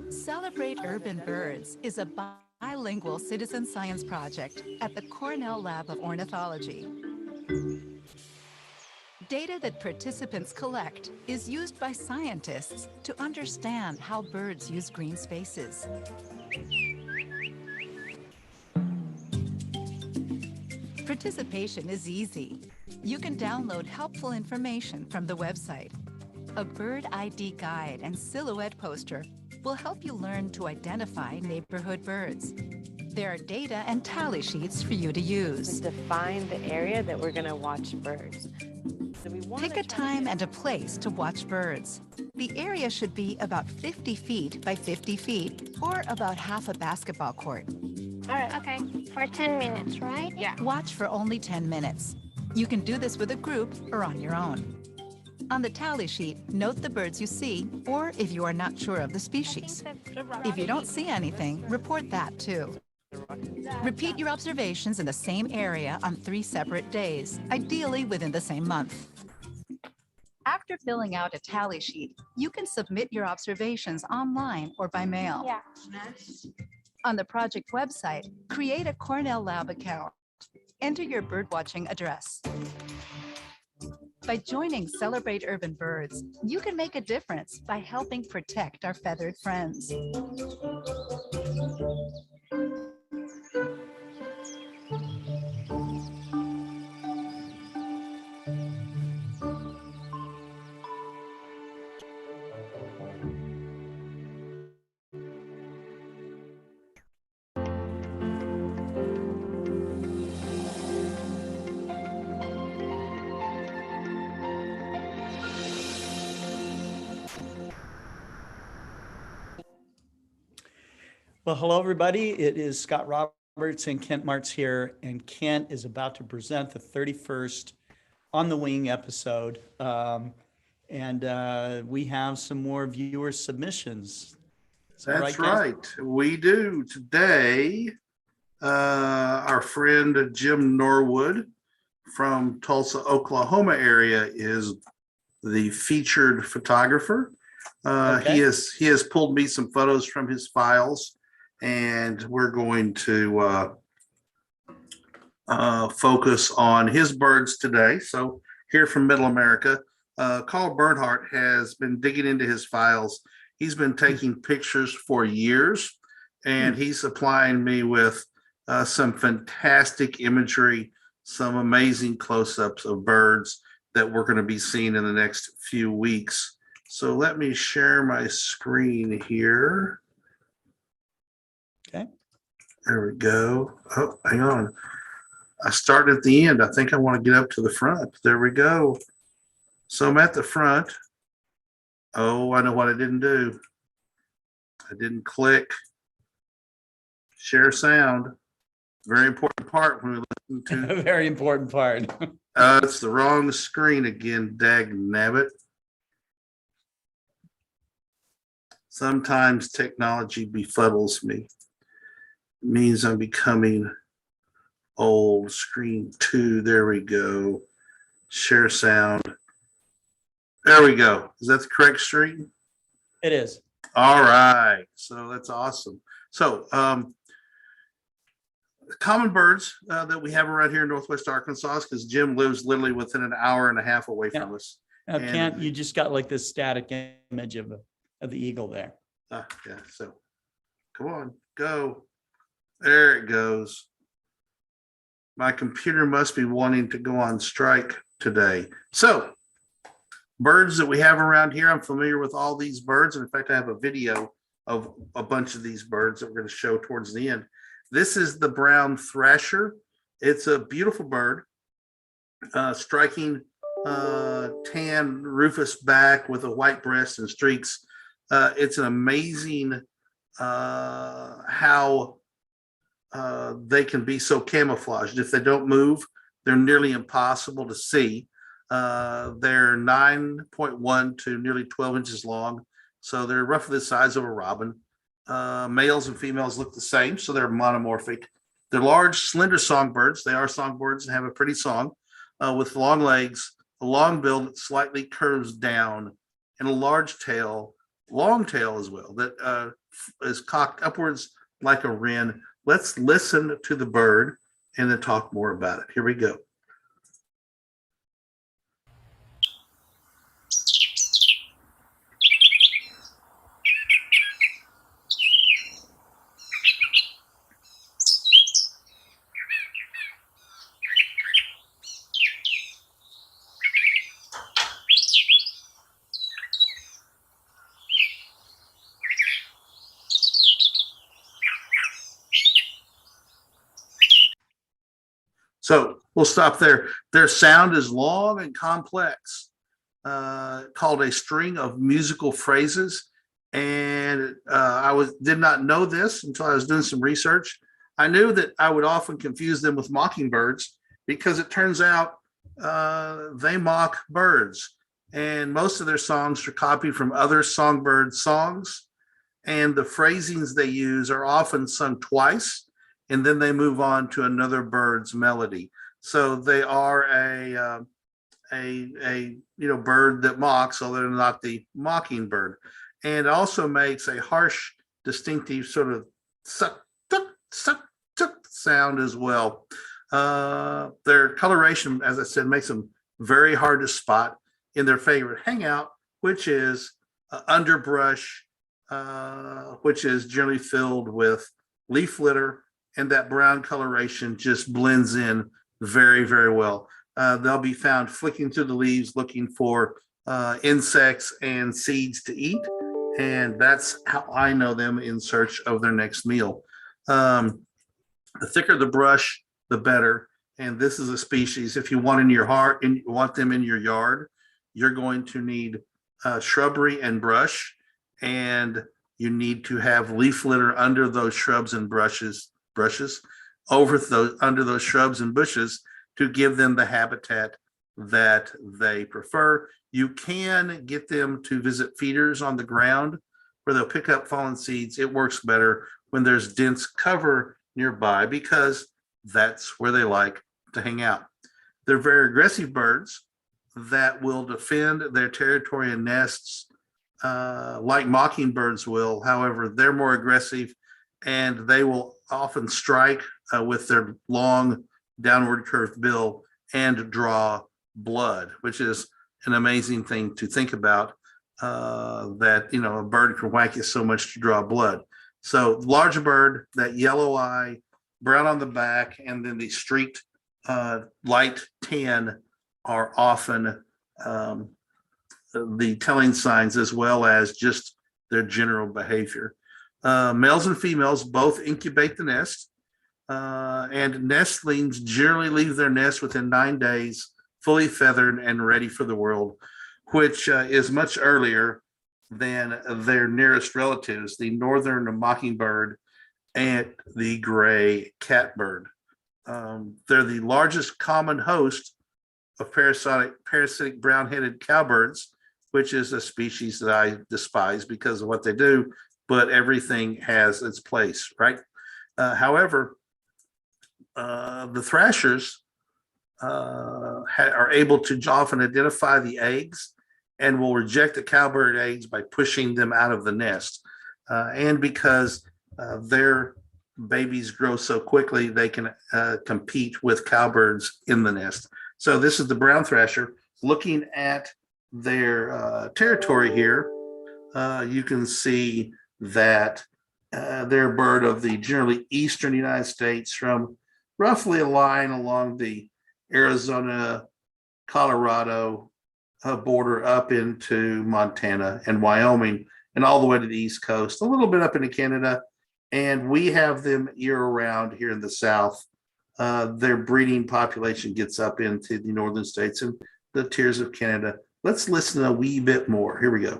Celebrate Urban Birds is a bilingual citizen science project at the Cornell Lab of Ornithology. Data that participants collect is used by scientists to understand how birds use green spaces. Participation is easy. You can download helpful information from the website. A bird ID guide and silhouette poster will help you learn to identify neighborhood birds. There are data and tally sheets for you to use. Define the area that we're going to watch birds. Pick a time and a place to watch birds. The area should be about 50 feet by 50 feet, or about half a basketball court. All right, okay, for 10 minutes, right? Yeah. Watch for only 10 minutes. You can do this with a group or on your own. On the tally sheet, note the birds you see, or if you are not sure of the species. If you don't see anything, report that too. Repeat your observations in the same area on 3 separate days, ideally within the same month. After filling out a tally sheet, you can submit your observations online or by mail. Yeah. On the project website, create a Cornell Lab account. Enter your birdwatching address. By joining Celebrate Urban Birds, you can make a difference by helping protect our feathered friends. Well, hello, everybody. It is Scott Roberts and Kent Marts here, and Kent is about to present the 31st On the Wing episode. We have some more viewer submissions. That's right. We do. Today, our friend Jim Norwood from Tulsa, Oklahoma area is the featured photographer. He has pulled me some photos from his files, and we're going to focus on his birds today. So here from Middle America, Carl Bernhardt has been digging into his files. He's been taking pictures for years, and he's supplying me with some fantastic imagery, some amazing close-ups of birds that we're going to be seeing in the next few weeks. So let me share my screen here. Okay. There we go. Oh, hang on. I started at the end. I think I want to get up to the front. There we go. So I'm at the front. Oh, I know what I didn't do. I didn't click share sound. Very important part when we listen to. Very important part. It's the wrong screen again, dag nabbit. Sometimes technology befuddles me. It means I'm becoming old. Screen 2, there we go. Share sound. There we go. Is that the correct screen? It is. All right. So that's awesome. So common birds that we have around here in Northwest Arkansas, because Jim lives literally within an hour and a half away from us. Now, Kent, you just got like this static image of the eagle there. Yeah. So come on, go. There it goes. My computer must be wanting to go on strike today. So birds that we have around here, I'm familiar with all these birds. In fact, I have a video of a bunch of these birds that we're going to show towards the end. This is the Brown Thrasher. It's a beautiful bird, striking tan rufous back with a white breast and streaks. It's an amazing how they can be so camouflaged. If they don't move, they're nearly impossible to see. They're 9.1 to nearly 12 inches long, so they're roughly the size of a robin. Males and females look the same, so they're monomorphic. They're large, slender songbirds. They are songbirds and have a pretty song with long legs, a long bill that slightly curves down, and a large tail, long tail as well, that is cocked upwards like a wren. Let's listen to the bird and then talk more about it. Here we go. So we'll stop there. Their sound is long and complex, called a string of musical phrases. And did not know this until I was doing some research. I knew that I would often confuse them with mockingbirds because it turns out they mock birds. And most of their songs are copied from other songbird songs. And the phrasings they use are often sung twice, and then they move on to another bird's melody. So they are a bird that mocks, although they're not the mockingbird. And it also makes a harsh, distinctive sort of suck, tuk, suck, tuk sound as well. Their coloration, as I said, makes them very hard to spot in their favorite hangout, which is underbrush, which is generally filled with leaf litter, and that brown coloration just blends in very, very well. They'll be found flicking through the leaves looking for insects and seeds to eat, and that's how I know them in search of their next meal. The thicker the brush, the better. And this is a species, if you want in your heart and you want them in your yard, you're going to need shrubbery and brush, and you need to have leaf litter under those shrubs and brushes under those shrubs and bushes to give them the habitat that they prefer. You can get them to visit feeders on the ground where they'll pick up fallen seeds. It works better when there's dense cover nearby because that's where they like to hang out. They're very aggressive birds that will defend their territory and nests like mockingbirds will. However, they're more aggressive, and they will often strike with their long downward curved bill and draw blood, which is an amazing thing to think about, that a bird can whack you so much to draw blood. So large bird, that yellow eye, brown on the back, and then the streaked light tan are often the telling signs, as well as just their general behavior. Males and females both incubate the nest, and nestlings generally leave their nest within 9 days, fully feathered and ready for the world, which is much earlier than their nearest relatives, the northern mockingbird and the gray catbird. They're the largest common host of parasitic brown-headed cowbirds, which is a species that I despise because of what they do, but everything has its place, right? However, the thrashers are able to often identify the eggs and will reject the cowbird eggs by pushing them out of the nest. And because their babies grow so quickly, they can compete with cowbirds in the nest. So this is the brown thrasher. Looking at their territory here, you can see that they're a bird of the generally eastern United States, from roughly a line along the Arizona, Colorado border up into Montana and Wyoming, and all the way to the East Coast, a little bit up into Canada. And we have them year round here in the South. Their breeding population gets up into the northern states and the tiers of Canada. Let's listen a wee bit more. Here we go.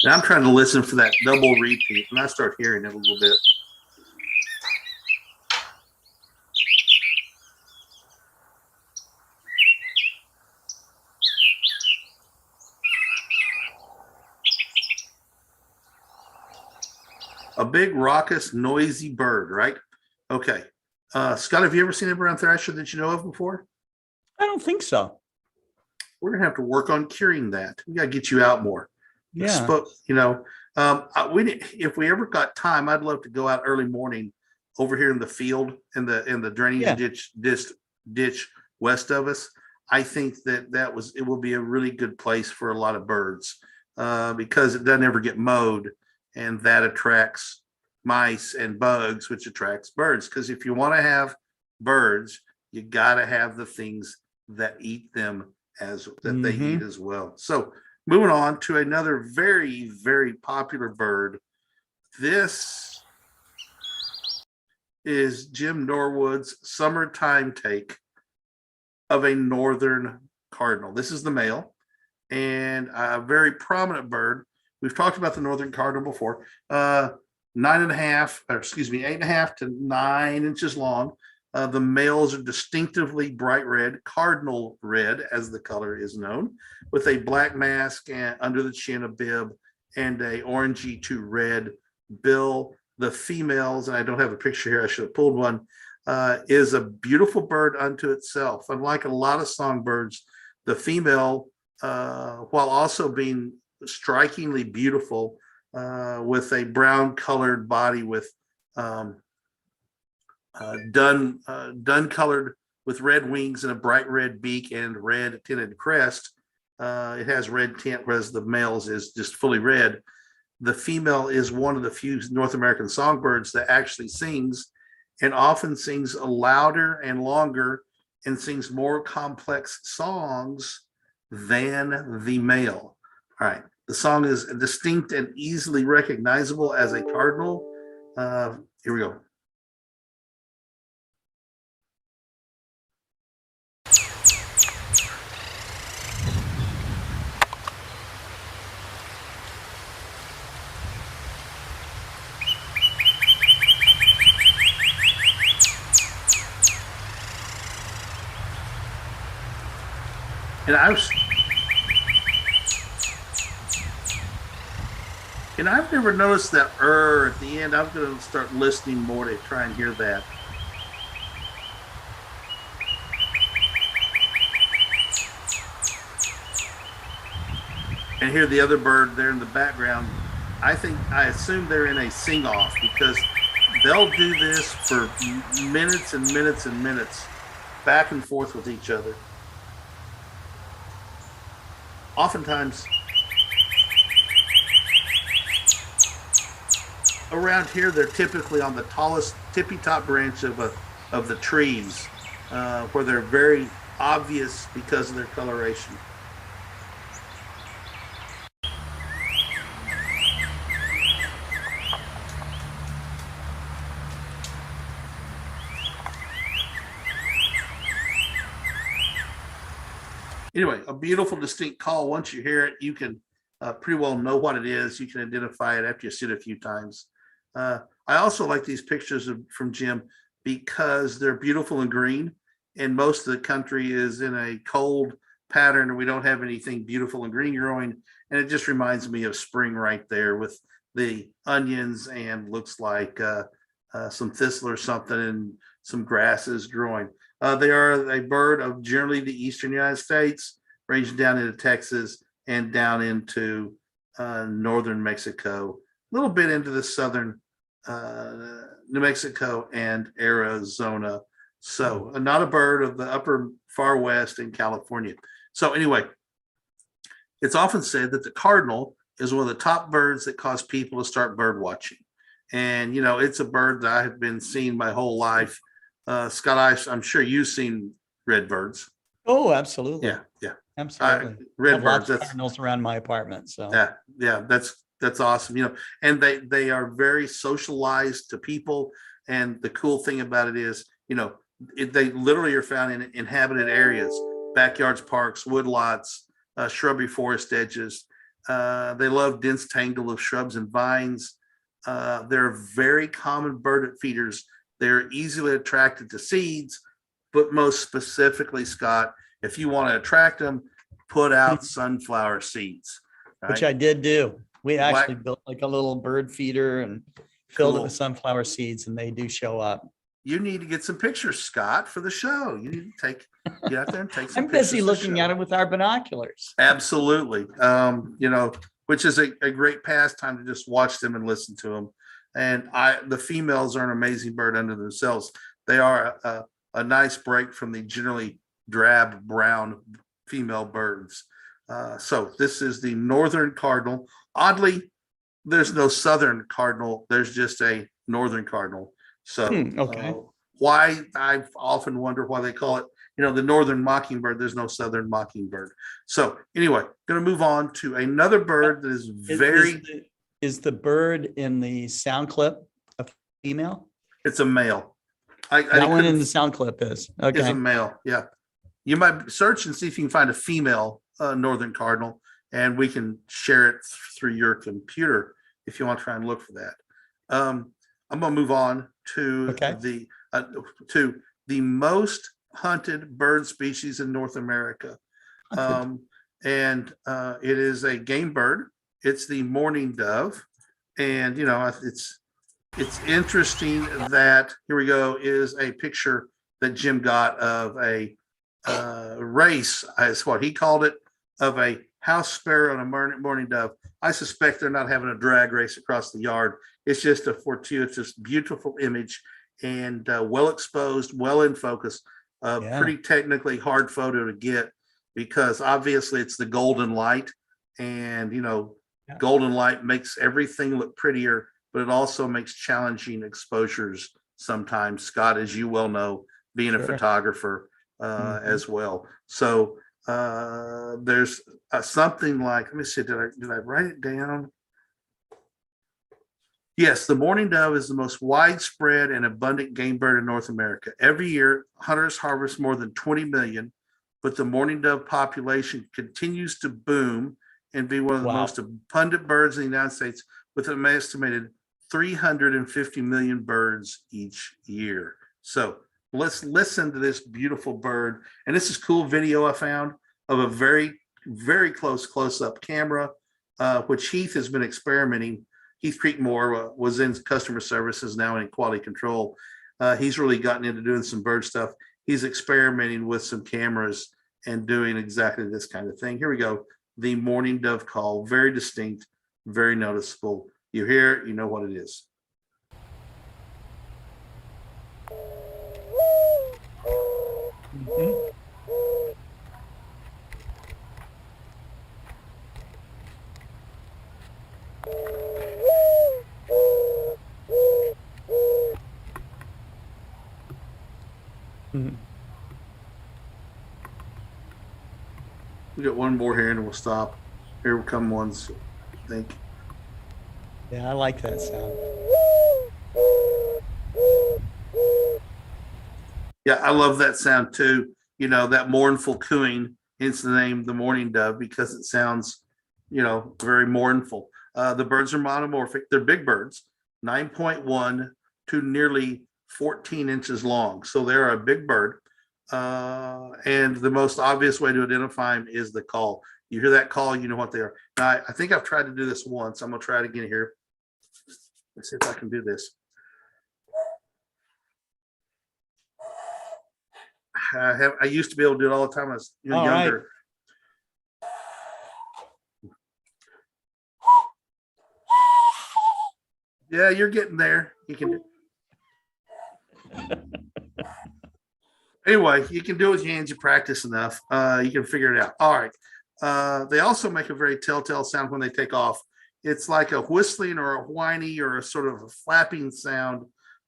Now I'm trying to listen for that double repeat, and I start hearing it a little bit. A big, raucous, noisy bird, right? Okay. Scott, have you ever seen a brown thrasher that you know of before? I don't think so. We're gonna have to work on curing that. We gotta get you out more. Yeah. If we ever got time, I'd love to go out early morning over here in the field in the drainage Yeah. ditch west of us. I think it will be a really good place for a lot of birds because it doesn't ever get mowed, and that attracts mice and bugs, which attracts birds. Because if you want to have birds, you got to have the things that eat them they eat as well. So moving on to another very, very popular bird. This is Jim Norwood's summertime take of a northern cardinal. This is the male and a very prominent bird. We've talked about the northern cardinal before. 8.5 to 9 inches long. The males are distinctively bright red, cardinal red, as the color is known, with a black mask and under the chin, a bib, and a orangey to red bill. The females, and I don't have a picture here, I should have pulled one, is a beautiful bird unto itself. Unlike a lot of songbirds, the female, while also being strikingly beautiful, with a brown colored body with dun colored with red wings and a bright red beak and red tinted crest. It has red tint, whereas the male's is just fully red. The female is one of the few North American songbirds that actually sings, and often sings louder and longer and sings more complex songs than the male. All right. The song is distinct and easily recognizable as a cardinal. Here we go. And I've never noticed that at the end. I'm going to start listening more to try and hear that. And hear the other bird there in the background. I assume they're in a sing-off because they'll do this for minutes and minutes and minutes, back and forth with each other. Oftentimes, around here, they're typically on the tallest tippy top branch of the trees, where they're very obvious because of their coloration. Anyway, a beautiful, distinct call. Once you hear it, you can pretty well know what it is. You can identify it after you see it a few times. I also like these pictures from Jim because they're beautiful and green, and most of the country is in a cold pattern, and we don't have anything beautiful and green growing. And it just reminds me of spring right there with the onions and looks like some thistle or something and some grasses growing. They are a bird of generally the eastern United States, ranging down into Texas and down into northern Mexico, a little bit into the southern New Mexico and Arizona. So not a bird of the upper far west in California. So anyway, it's often said that the cardinal is one of the top birds that cause people to start bird watching. And, it's a bird that I have been seeing my whole life. Scott, I'm sure you've seen red birds. Oh, absolutely. Yeah. Absolutely. Red Have lots birds. of cardinals around my apartment. So Yeah. That's awesome. And they are very socialized to people. And the cool thing about it is, they literally are found in inhabited areas, backyards, parks, woodlots, shrubby forest edges. They love dense tangle of shrubs and vines. They're very common bird feeders. They're easily attracted to seeds, but most specifically, Scott, if you want to attract them, put out sunflower seeds. Right? Which I did do. We actually built like a little bird feeder and filled it Cool. with sunflower seeds, and they do show up. You need to get some pictures, Scott, for the show. You need to get out there and take some I'm pictures. busy looking at it with our binoculars. Absolutely. Which is a great pastime to just watch them and listen to them. And the females are an amazing bird unto themselves. They are a nice break from the generally drab brown female birds. So this is the northern cardinal. Oddly, there's no southern cardinal. There's just a northern cardinal. So okay. Why I've often wondered why they call it, the northern mockingbird. There's no southern mockingbird. So anyway, going to move on to another bird that is very. Is the bird in the sound clip a female? It's a male. That one in the sound clip is okay. It's a male. Yeah, you might search and see if you can find a female northern cardinal, and we can share it through your computer if you want to try and look for that. I'm going to move on to the most hunted bird species in North America, and it is a game bird. It's the mourning dove, and it's interesting that here we go is a picture that Jim got of a race, is what he called it, of a house sparrow and a mourning dove. I suspect they're not having a drag race across the yard. It's just a fortuitous, beautiful image, and well exposed, well in focus. Pretty technically hard photo to get because obviously it's the golden light, and golden light makes everything look prettier, but it also makes challenging exposures sometimes, Scott, as you well know, being a photographer as well. So there's something like, let me see, did I write it down? Yes, the mourning dove is the most widespread and abundant game bird in North America. Every year, hunters harvest more than 20 million, but the mourning dove population continues to boom and be one of the most abundant birds in the United States, with an estimated 350 million birds each year. So let's listen to this beautiful bird. And this is cool video I found of a very, very close-up camera, which Heath has been experimenting. Heath Creekmore was in customer services, now in quality control. He's really gotten into doing some bird stuff. He's experimenting with some cameras and doing exactly this kind of thing. Here we go. The mourning dove call, very distinct, very noticeable. You hear it, you know what it is. Mm-hmm. We got one more here and we'll stop. Here will come ones, I think. Yeah, I like that sound. Yeah, I love that sound too. That mournful cooing, hence the name, the mourning dove, because it sounds, very mournful. The birds are monomorphic. They're big birds, 9.1 to nearly 14 inches long. So they're a big bird. And the most obvious way to identify them is the call. You hear that call, you know what they are. Now, I think I've tried to do this once. I'm going to try it again here. Let's see if I can do this. I used to be able to do it all the time when I was younger. Right. Yeah, you're getting there. You can. Anyway, you can do it with your hands. You practice enough. You can figure it out. All right. They also make a very telltale sound when they take off. It's like a whistling or a whiny or a sort of a flapping sound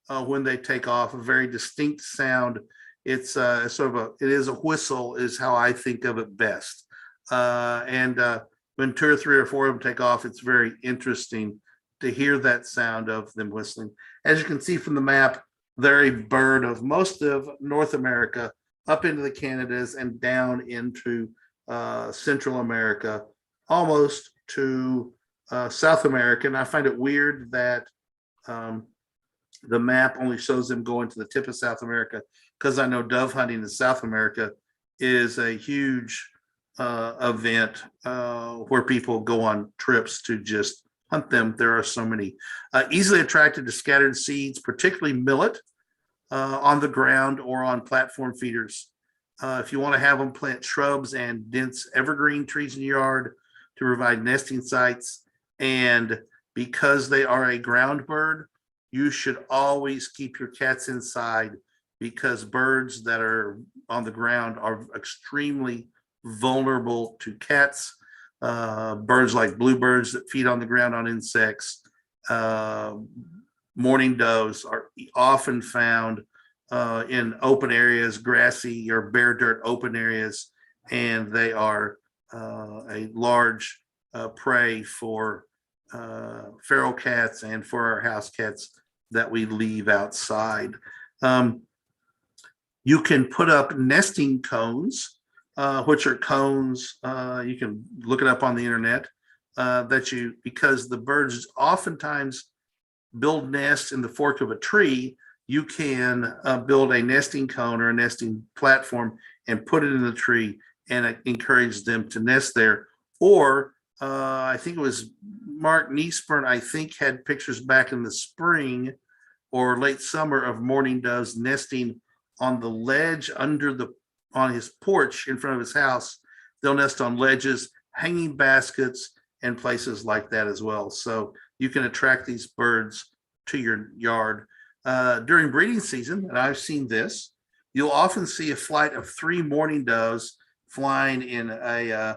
when they take off. A very distinct sound. It's it is a whistle, is how I think of it best. And when 2 or 3 or 4 of them take off, it's very interesting to hear that sound of them whistling. As you can see from the map, they're a bird of most of North America, up into the Canadas and down into Central America, almost to South America. And I find it weird that the map only shows them going to the tip of South America, because I know dove hunting in South America is a huge event where people go on trips to just hunt them. There are so many. Easily attracted to scattered seeds, particularly millet, on the ground or on platform feeders. If you want to have them, plant shrubs and dense evergreen trees in your yard to provide nesting sites. And because they are a ground bird, you should always keep your cats inside, because birds that are on the ground are extremely vulnerable to cats. Birds like bluebirds that feed on the ground on insects. Mourning doves are often found in open areas, grassy or bare dirt open areas, and they are a large prey for feral cats and for our house cats that we leave outside. You can put up nesting cones, which are cones, you can look it up on the internet, because the birds oftentimes build nests in the fork of a tree. You can build a nesting cone or a nesting platform and put it in the tree and encourage them to nest there. Or I think it was Mark Niesburn, I think, had pictures back in the spring or late summer of mourning doves nesting on the ledge on his porch in front of his house. They'll nest on ledges, hanging baskets, and places like that as well. So you can attract these birds to your yard. During breeding season, and I've seen this, you'll often see a flight of 3 mourning doves flying in a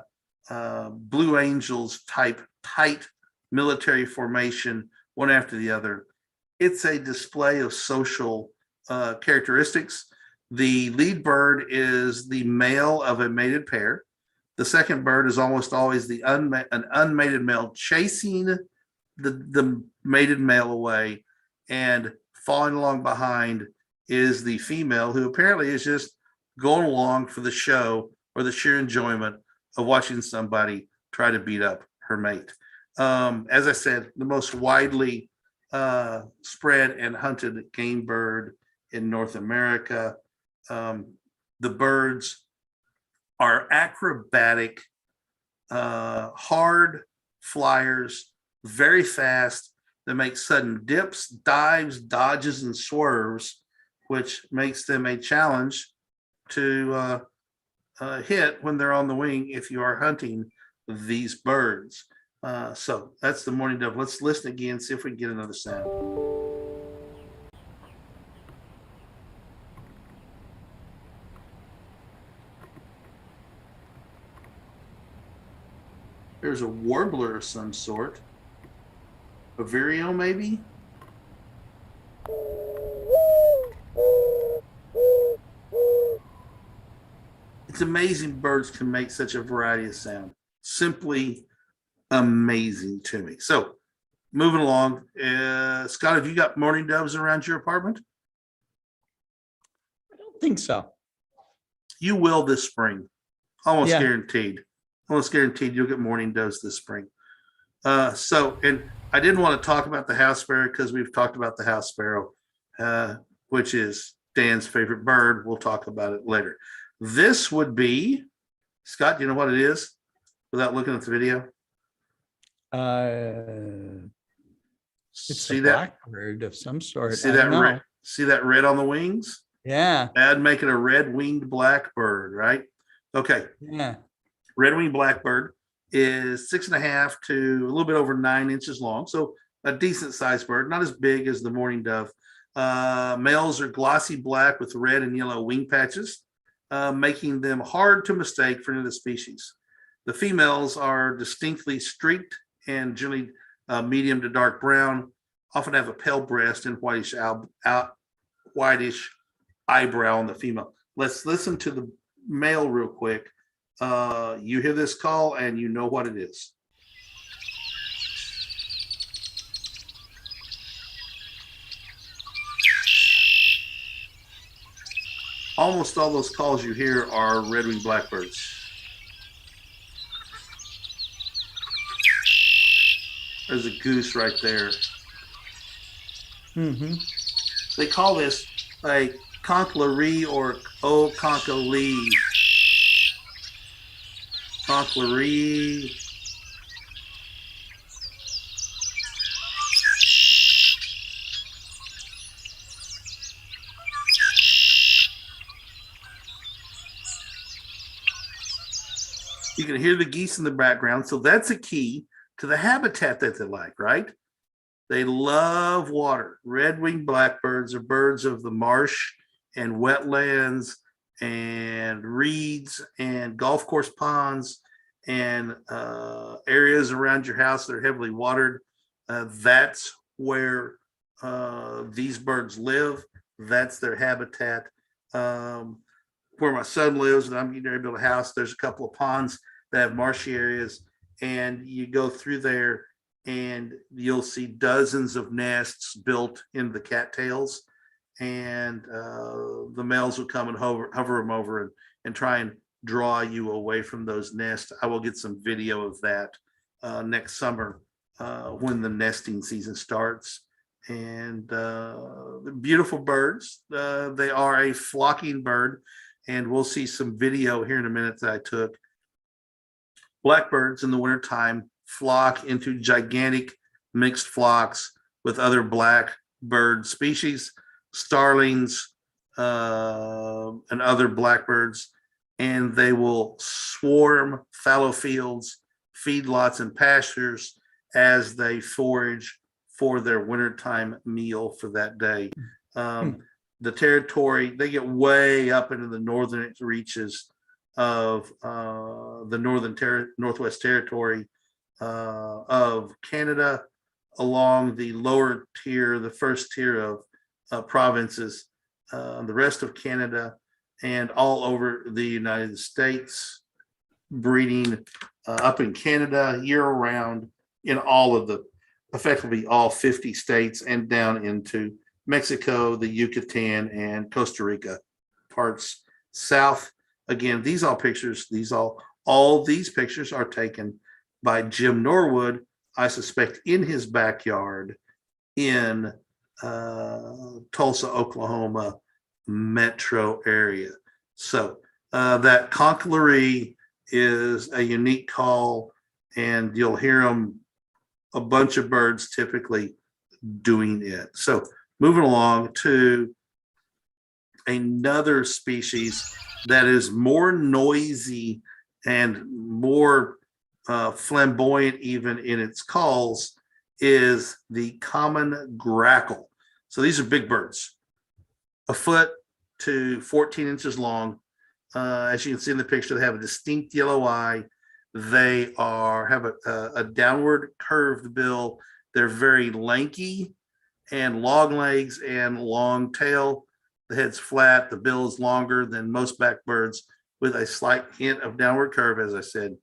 Blue Angels type tight military formation, one after the other. It's a display of social characteristics. The lead bird is the male of a mated pair. The second bird is almost always an unmated male chasing the mated male away, and following along behind is the female, who apparently is just going along for the show or the sheer enjoyment of watching somebody try to beat up her mate. As I said, the most widely spread and hunted game bird in North America. The birds are acrobatic, hard flyers, very fast. They make sudden dips, dives, dodges, and swerves, which makes them a challenge to hit when they're on the wing if you are hunting these birds. So that's the mourning dove. Let's listen again, see if we can get another sound. There's a warbler of some sort. A vireo, maybe? It's amazing birds can make such a variety of sound. Simply amazing to me. So, moving along. Scott, have you got mourning doves around your apartment? I don't think so. You will this spring. Almost Yeah. guaranteed. Almost guaranteed you'll get mourning doves this spring. And I didn't want to talk about the house sparrow because we've talked about the house sparrow, which is Dan's favorite bird. We'll talk about it later. This would be, Scott, do you know what it is without looking at the video? It's See a that? blackbird of some sort. See I that don't know. red? See that red on the wings? Yeah. That'd make it a red-winged blackbird, right? Okay. Yeah. Red-winged blackbird is 6.5 to a little bit over 9 inches long. So a decent sized bird, not as big as the mourning dove. Males are glossy black with red and yellow wing patches, making them hard to mistake for any of the species. The females are distinctly streaked and generally medium to dark brown, often have a pale breast and whitish eyebrow on the female. Let's listen to the male real quick. You hear this call and you know what it is. Almost all those calls you hear are red-winged blackbirds. There's a goose right there. Mm-hmm. They call this a conchlerie or conchlee. Conchlerie. You can hear the geese in the background. So that's a key to the habitat that they like, right? They love water. Red-winged blackbirds are birds of the marsh and wetlands and reeds and golf course ponds and areas around your house that are heavily watered. That's where these birds live. That's their habitat. Where my son lives, and I'm getting ready to build a house, there's a couple of ponds that have marshy areas, and you go through there and you'll see dozens of nests built in the cattails, and the males will come and hover them over and try and draw you away from those nests. I will get some video of that next summer when the nesting season starts. And beautiful birds. They are a flocking bird, and we'll see some video here in a minute that I took. Blackbirds in the wintertime flock into gigantic mixed flocks with other blackbird species, starlings, and other blackbirds, and they will swarm fallow fields, feedlots, and pastures as they forage for their wintertime meal for that day. The territory, they get way up into the northern reaches of the Northwest Territory of Canada, along the lower tier, the first tier of provinces, the rest of Canada, and all over the United States, breeding up in Canada year round in all of the, effectively all 50 states, and down into Mexico, the Yucatan, and Costa Rica parts south. Again, these all pictures, all these pictures are taken by Jim Norwood, I suspect in his backyard in Tulsa, Oklahoma metro area. So that conchlery is a unique call, and you'll hear them, a bunch of birds typically doing it. So moving along to another species that is more noisy and more flamboyant even in its calls is the common grackle. So these are big birds, a foot to 14 inches long. As you can see in the picture, they have a distinct yellow eye. They have a downward curved bill. They're very lanky and long legs and long tail. The head's flat. The bill is longer than most blackbirds, with a slight hint of downward curve, as I said.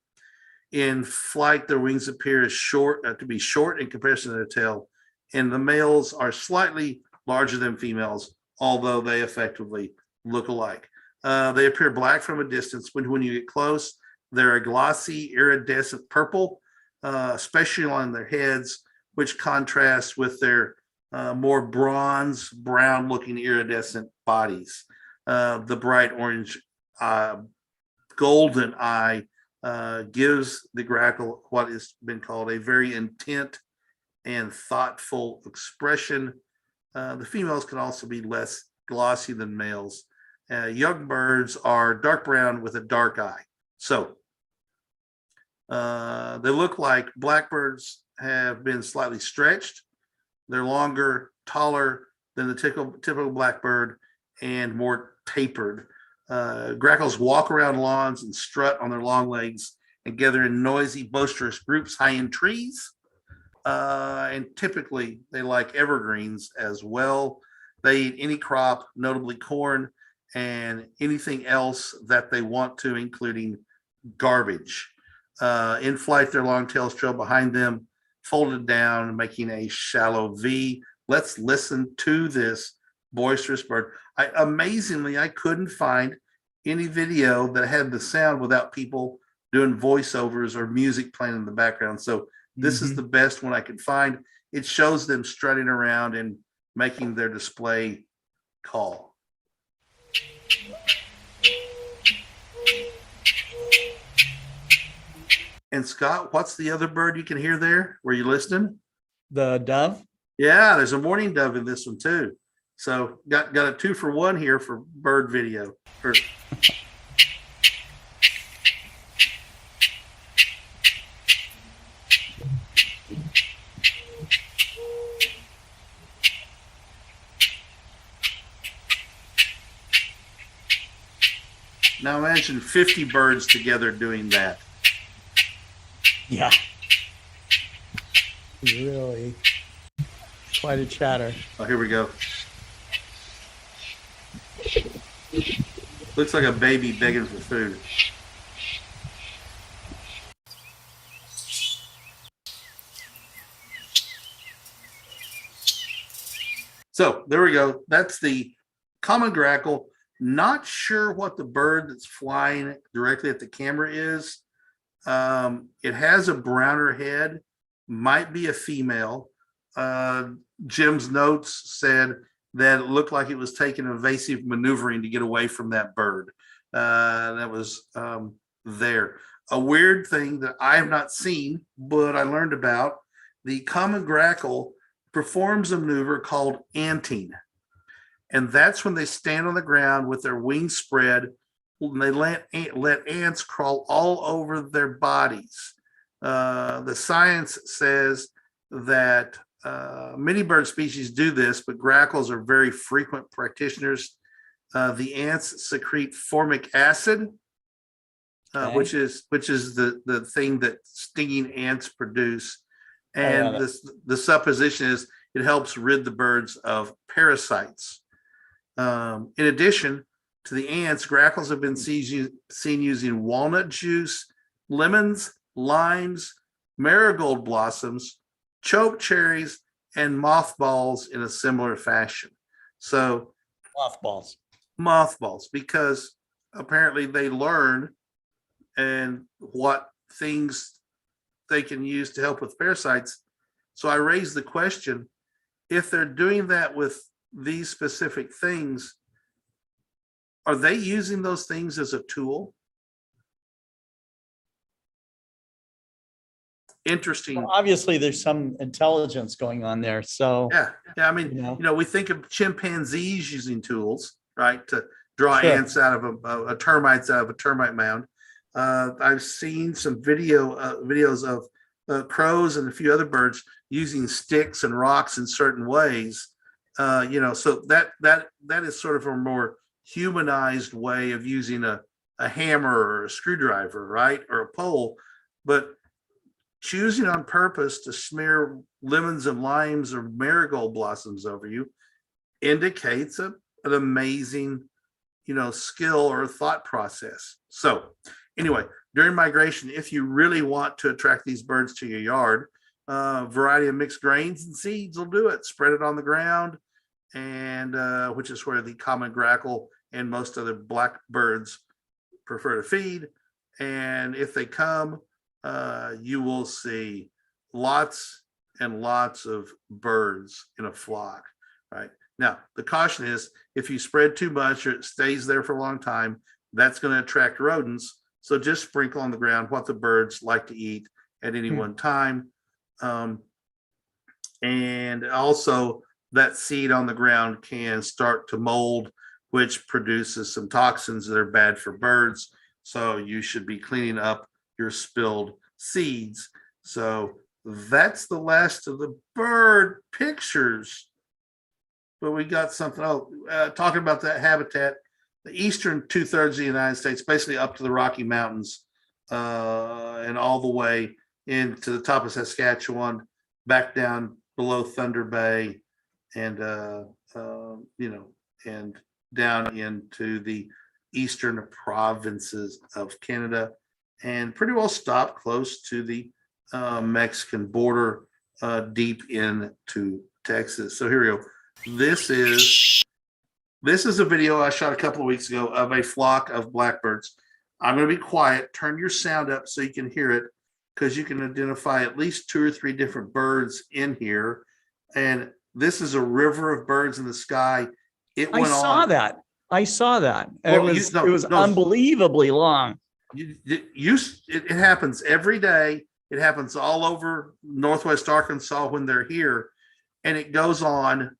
In flight, their wings appear as to be short in comparison to their tail, and the males are slightly larger than females, although they effectively look alike. They appear black from a distance. When you get close, they're a glossy, iridescent purple, especially on their heads, which contrasts with their more bronze, brown-looking iridescent bodies. The bright orange, golden eye gives the grackle what has been called a very intent and thoughtful expression. The females can also be less glossy than males. Young birds are dark brown with a dark eye. So they look like blackbirds have been slightly stretched. They're longer, taller than the typical blackbird, and more tapered. Grackles walk around lawns and strut on their long legs and gather in noisy, boisterous groups high in trees. And typically, they like evergreens as well. They eat any crop, notably corn, and anything else that they want to, including garbage. In flight, their long tails trail behind them, folded down, making a shallow V. Let's listen to this boisterous bird. Amazingly, I couldn't find any video that had the sound without people doing voiceovers or music playing in the background. So this is the best one I could find. It shows them strutting around and making their display call. And Scott, what's the other bird you can hear there? Were you listening? The dove? Yeah, there's a mourning dove in this one too. So got a 2-for-1 here for bird video. Now imagine 50 birds together doing that. Yeah. Really quite a chatter. Oh, here we go. Looks like a baby begging for food. So there we go. That's the common grackle. Not sure what the bird that's flying directly at the camera is. It has a browner head, might be a female. Jim's notes said that it looked like it was taking evasive maneuvering to get away from that bird. That was there. A weird thing that I have not seen, but I learned about, the common grackle performs a maneuver called anting. And that's when they stand on the ground with their wings spread and they let ants crawl all over their bodies. The science says that many bird species do this, but grackles are very frequent practitioners. The ants secrete formic acid, Okay. which is the thing that stinging ants produce. I And love it. the supposition is it helps rid the birds of parasites. In addition to the ants, grackles have been seen using walnut juice, lemons, limes, marigold blossoms, choke cherries, and mothballs in a similar fashion. So mothballs, because apparently they learn and what things they can use to help with parasites. So I raised the question, if they're doing that with these specific things, are they using those things as a tool? Interesting. Well, obviously, there's some intelligence going on there. So Yeah. I mean, You know. we think of chimpanzees using tools, right, to draw Sure. ants out of a termites out of a termite mound. I've seen some videos of crows and a few other birds using sticks and rocks in certain ways. So that is sort of a more humanized way of using a hammer or a screwdriver, right, or a pole. But choosing on purpose to smear lemons and limes or marigold blossoms over you indicates an amazing, skill or thought process. So anyway, during migration, if you really want to attract these birds to your yard, a variety of mixed grains and seeds will do it. Spread it on the ground, and which is where the common grackle and most other blackbirds prefer to feed. And if they come, you will see lots and lots of birds in a flock, right? Now, the caution is if you spread too much or it stays there for a long time, that's going to attract rodents. So just sprinkle on the ground what the birds like to eat at any one time. And also that seed on the ground can start to mold, which produces some toxins that are bad for birds. So you should be cleaning up your spilled seeds. So that's the last of the bird pictures. But we got something else. Talking about that habitat, the eastern 2/3 of the United States, basically up to the Rocky Mountains, and all the way into the top of Saskatchewan, back down below Thunder Bay, and and down into the eastern provinces of Canada, and pretty well stop close to the Mexican border, deep into Texas. So here we go. This is a video I shot a couple of weeks ago of a flock of blackbirds. I'm going to be quiet. Turn your sound up so you can hear it, because you can identify at least 2 or 3 different birds in here. And this is a river of birds in the sky. It I went saw on. that. Well, It was unbelievably long. It happens every day. It happens all over Northwest Arkansas when they're here, and it goes on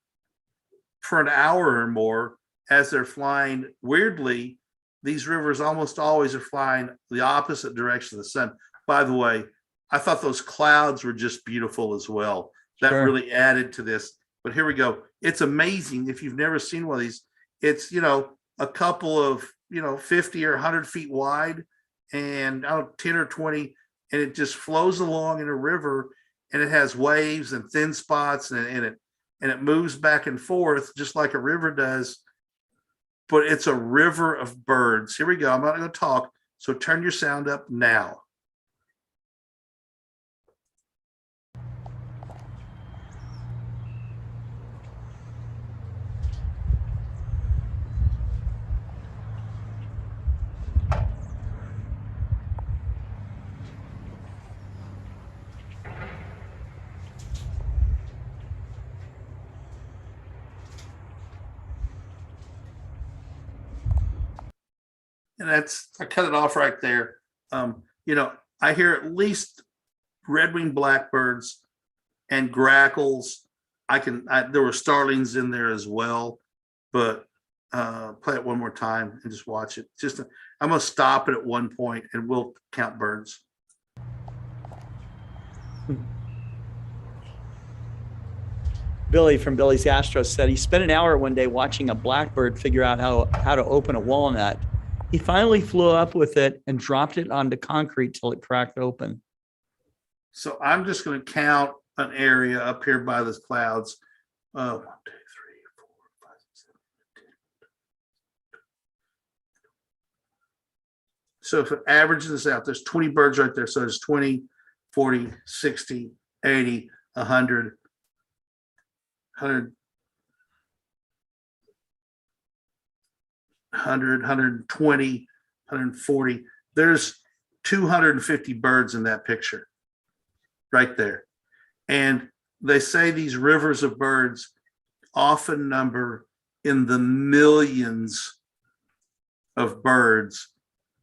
for an hour or more as they're flying. Weirdly, these rivers almost always are flying the opposite direction of the sun. By the way, I thought those clouds were just beautiful as well. That Sure. really added to this. But here we go. It's amazing if you've never seen one of these. It's a couple of 50 or 100 feet wide and 10 or 20, and it just flows along in a river, and it has waves and thin spots, and it moves back and forth just like a river does. But it's a river of birds. Here we go. I'm not going to talk, so turn your sound up now. And I cut it off right there. I hear at least red-winged blackbirds and grackles. There were starlings in there as well, but play it one more time and just watch it. I'm gonna stop it at one point and we'll count birds. Billy from Billy's Astros said he spent an hour one day watching a blackbird figure out how to open a walnut. He finally flew up with it and dropped it onto concrete till it cracked open. So I'm just going to count an area up here by the clouds. 1, 2, 3, 4, 5, 6, 7, 8, 10. So if it averages this out, there's 20 birds right there. So there's 20, 40, 60, 80, 100, 120, 140. There's 250 birds in that picture right there. And they say these rivers of birds often number in the millions of birds.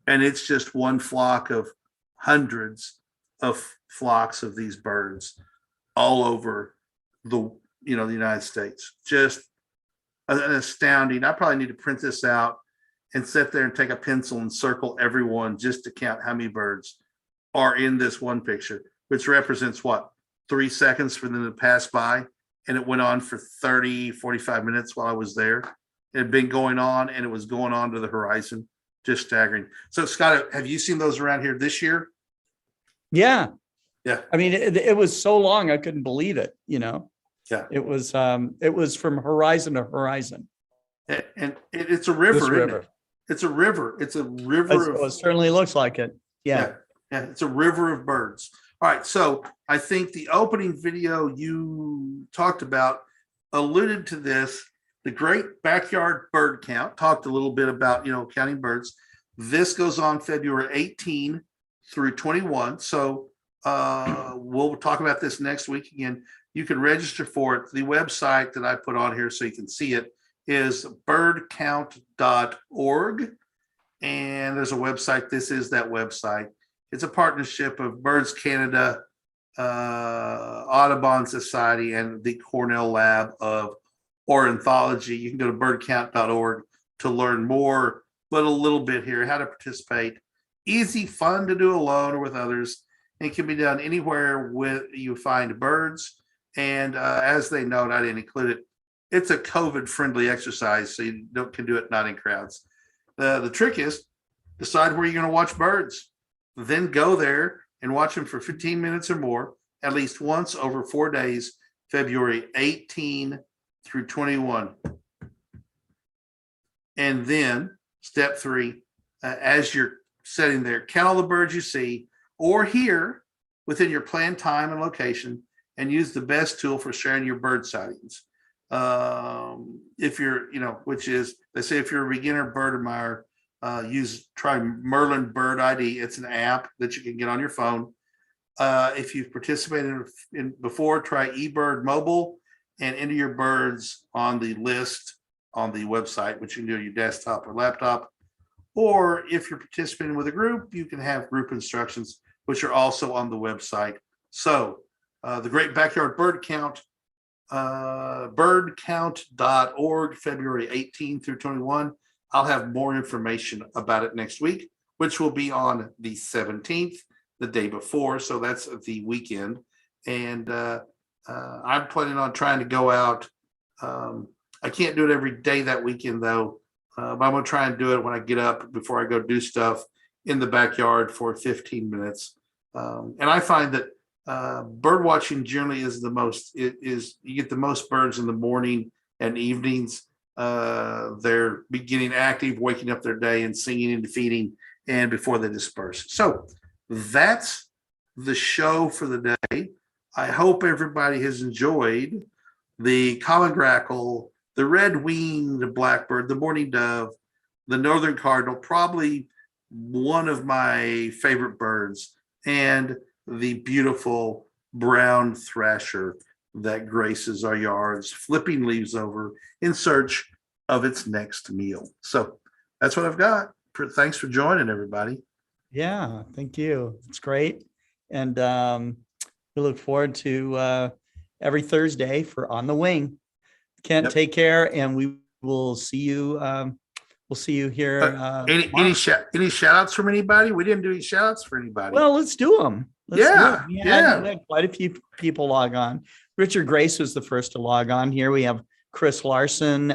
And it's just one flock of hundreds of flocks of these birds all over the United States. Just an astounding. I probably need to print this out and sit there and take a pencil and circle everyone just to count how many birds are in this one picture, which represents 3 seconds for them to pass by. And it went on for 30, 45 minutes while I was there. It had been going on, and it was going on to the horizon. Just staggering. So Scott, have you seen those around here this year? Yeah. Yeah. I mean, it was so long, I couldn't believe it. Yeah. It was from horizon to horizon. And it's a river, isn't it? It's a river. It's a river. It certainly looks like it. Yeah. It's a river of birds. All right. So I think the opening video you talked about alluded to this. The Great Backyard Bird Count talked a little bit about, counting birds. This goes on February 18 through 21. So we'll talk about this next week again. You can register for it. The website that I put on here so you can see it is birdcount.org. And there's a website. This is that website. It's a partnership of Birds Canada, Audubon Society, and the Cornell Lab of Ornithology. You can go to birdcount.org to learn more, but a little bit here, how to participate. Easy, fun to do alone or with others. And it can be done anywhere you find birds. And as they note, I didn't include it. It's a COVID-friendly exercise, so you can do it not in crowds. The trick is decide where you're going to watch birds. Then go there and watch them for 15 minutes or more, at least once over 4 days, February 18 through 21. And then step 3, as you're sitting there, count all the birds you see or hear within your planned time and location, and use the best tool for sharing your bird sightings. If you're, which is, they say if you're a beginner bird admirer, try Merlin Bird ID. It's an app that you can get on your phone. If you've participated in before, try eBird Mobile and enter your birds on the list on the website, which you can do on your desktop or laptop. Or if you're participating with a group, you can have group instructions, which are also on the website. So the Great Backyard Bird Count, birdcount.org, February 18 through 21. I'll have more information about it next week, which will be on the 17th, the day before. So that's the weekend. And I'm planning on trying to go out. I can't do it every day that weekend, though. but I'm gonna try and do it when I get up before I go do stuff in the backyard for 15 minutes. And I find that bird watching generally is you get the most birds in the morning and evenings. They're beginning active, waking up their day and singing and feeding, and before they disperse. So that's the show for the day. I hope everybody has enjoyed the common grackle, the red-winged blackbird, the mourning dove, the northern cardinal, probably one of my favorite birds, and the beautiful brown thrasher that graces our yards, flipping leaves over in search of its next meal. So that's what I've got. Thanks for joining, everybody. Yeah, thank you. It's great. And we look forward to every Thursday for On the Wing. Kent, Yep. take care, and we will see you. We'll see you here. Any shout outs from anybody? We didn't do any shout outs for anybody. Well, let's do them. We Yeah. had quite a few people log on. Richard Grace was the first to log on here. We have Chris Larson.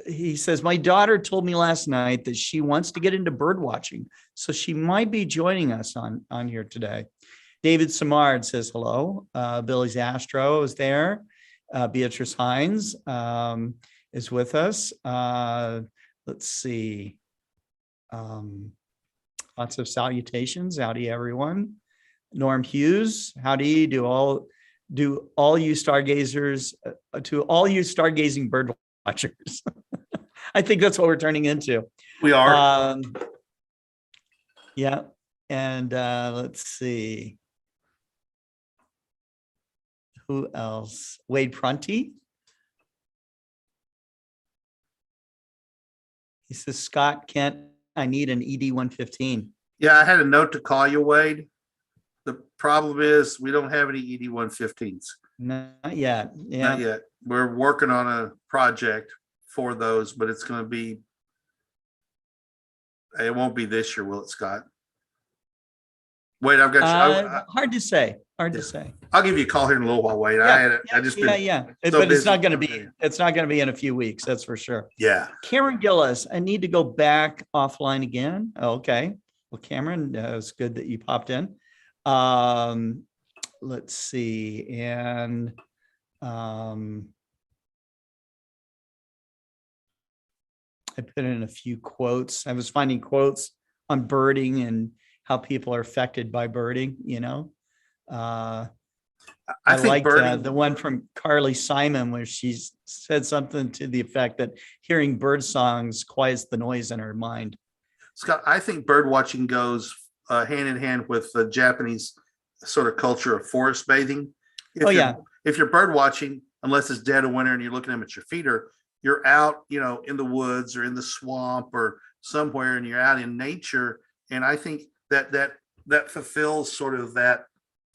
He says, my daughter told me last night that she wants to get into bird watching, so she might be joining us on here today. David Samard says hello. Billy's Astro is there. Beatrice Hines is with us. Let's see. Lots of salutations. Howdy, everyone. Norm Hughes, howdy. Do all you stargazers, to all you stargazing bird watchers. I think that's what we're turning into. We are. Yeah. And let's see. Who else? Wade Prunty. He says, Scott, Kent, I need an ED 115. Yeah, I had a note to call you, Wade. The problem is we don't have any ED 115s. Not yet. Yeah. Not yet. We're working on a project for those, but it's going to be, it won't be this year, will it, Scott? Wait, I've got you. Hard to say. I'll give you a call here in a little while, Wade. Yeah, But it's not going to be. It's not going to be in a few weeks. That's for sure. Yeah. Cameron Gillis, I need to go back offline again. Okay. Well, Cameron, it's good that you popped in. Let's see, and I put in a few quotes. I was finding quotes on birding and how people are affected by birding, I think liked the one from Carly Simon where she said something to the effect that hearing bird songs quiets the noise in her mind. Scott, I think bird watching goes hand in hand with the Japanese sort of culture of forest bathing. If you're bird watching, unless it's dead of winter and you're looking at them at your feeder, you're out, in the woods or in the swamp or somewhere, and you're out in nature. And I think that fulfills sort of that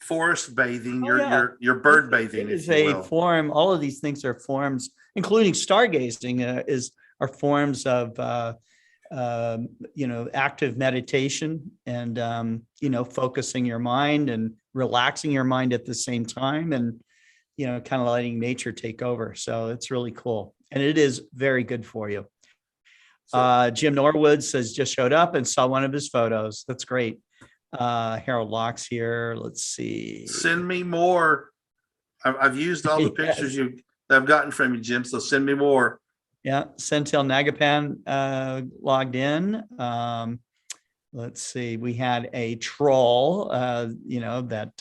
forest bathing, your bird bathing. It is a form. All of these things are forms, including stargazing, are forms of active meditation and focusing your mind and relaxing your mind at the same time, and kind of letting nature take over. So it's really cool, and it is very good for you. Jim Norwood says just showed up and saw one of his photos. That's great. Harold Locke's here. Let's see. Send me more. I've used all the pictures that I've gotten from you, Jim. So send me more. Yeah, Sentil Nagapan logged in. Let's see. We had a troll, that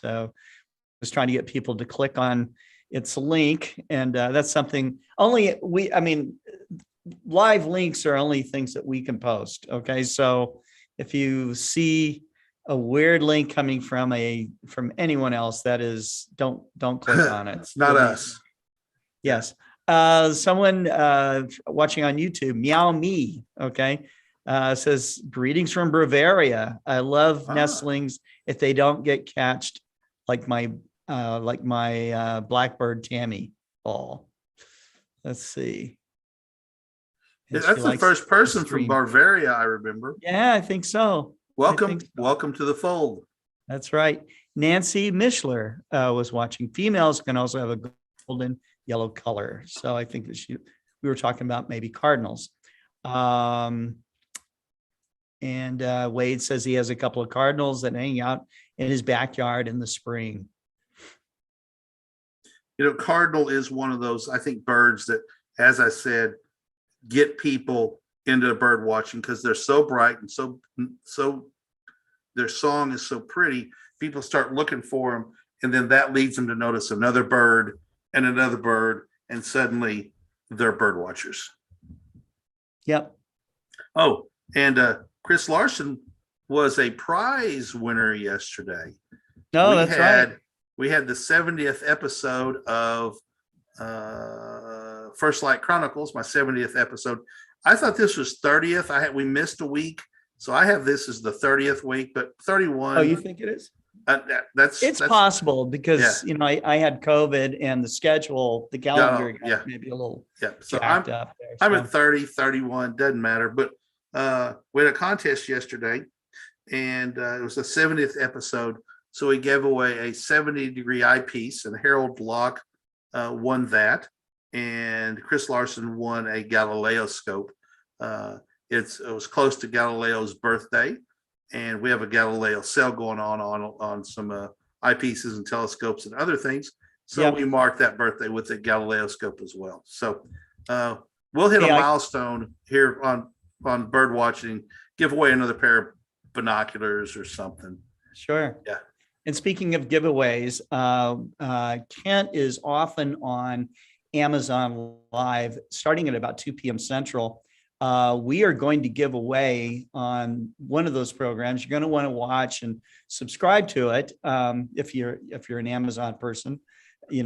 was trying to get people to click on its link, and that's something live links are only things that we can post. Okay, so if you see a weird link coming from anyone else, that is don't click on it. It's not us. Yes. Someone watching on YouTube, Meow Me, says greetings from Bavaria. I love nestlings if they don't get catched like my blackbird Tammy ball. Let's see. And that's the first person from Bavaria I remember. Yeah, I think so. Welcome to the fold. That's right. Nancy Mishler was watching. Females can also have a golden yellow color. So I think that she we were talking about maybe cardinals. And Wade says he has a couple of cardinals that hang out in his backyard in the spring. Cardinal is one of those, I think, birds that, as I said, get people into bird watching because they're so bright and so their song is so pretty. People start looking for them, and then that leads them to notice another bird and another bird, and suddenly they're bird watchers. Yep. Oh, and Chris Larson was a prize winner yesterday. No, that's right. We had the 70th episode of First Light Chronicles, my 70th episode. I thought this was 30th. We missed a week, so I have this as the 30th week, but 31. Oh, you think it is? That's possible because I had COVID and the schedule, the calendar got maybe a little so jacked up there. I'm at 30, 31, doesn't matter. But we had a contest yesterday, and it was the 70th episode. So we gave away a 70-degree eyepiece, and Harold Block won that, and Chris Larson won a Galileo scope. It was close to Galileo's birthday, and we have a Galileo sale going on some eyepieces and telescopes and other things. So we marked that birthday with the Galileo scope as well. So we'll hit a milestone here on bird watching, give away another pair of binoculars or something. Sure. Yeah. And speaking of giveaways, Kent is often on Amazon Live starting at about 2 p.m. Central. We are going to give away on one of those programs. You're going to want to watch and subscribe to it if you're an Amazon person, customer. You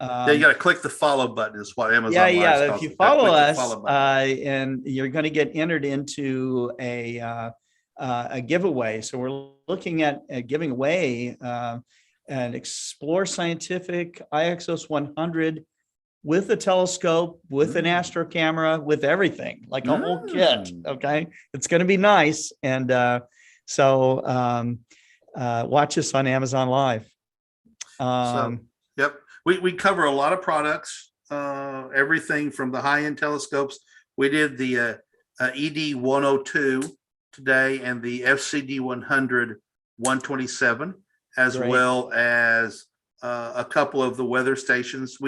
got to click the follow button is what Amazon. If you follow us, and you're going to get entered into a giveaway. So we're looking at giving away an Explore Scientific IXOS 100 with a telescope, with an astro camera, with everything, like a whole kit. Okay. It's going to be nice. And so watch us on Amazon Live. We cover a lot of products, everything from the high-end telescopes. We did the ED 102 today and the FCD 100 127, as well as a couple of the weather stations.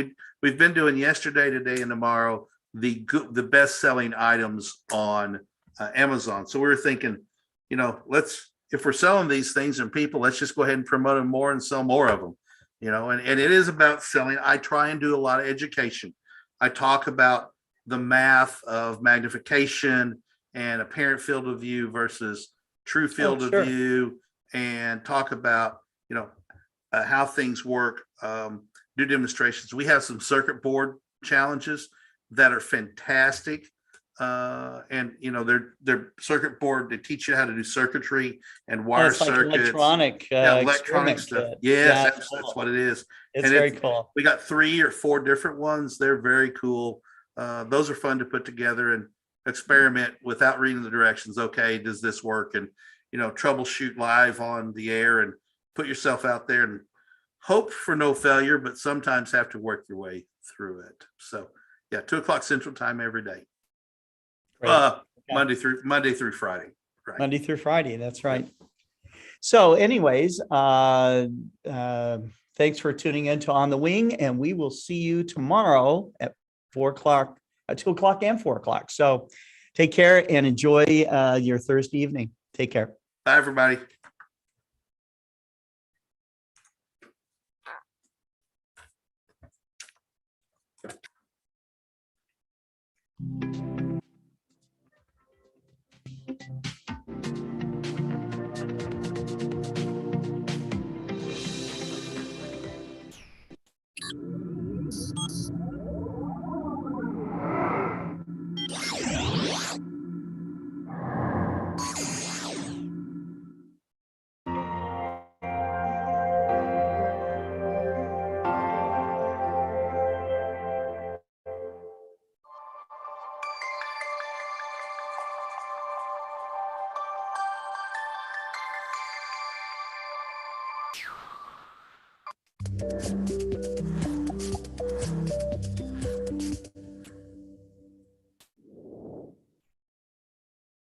We've been doing yesterday, today, and tomorrow the best-selling items on Amazon. So we were thinking, if we're selling these things and people, let's just go ahead and promote them more and sell more of them. And it is about selling. I try and do a lot of education. I talk about the math of magnification and apparent field of view versus true field of view, and talk about, how things work, do demonstrations. We have some circuit board challenges that are fantastic. And they're circuit board. They teach you how to do circuitry and wire circuits, electronic stuff. Yes, that's what it is. It's very cool. We got 3 or 4 different ones. They're very cool. Those are fun to put together and experiment without reading the directions. Okay, does this work? And troubleshoot live on the air and put yourself out there and hope for no failure, but sometimes have to work your way through it. So 2:00 Central Time every day. Monday through Friday. Right. Monday through Friday. That's right. So anyways, thanks for tuning in to On the Wing, and we will see you tomorrow at 4:00, 2:00 and 4:00. So take care and enjoy your Thursday evening. Take care. Bye, everybody.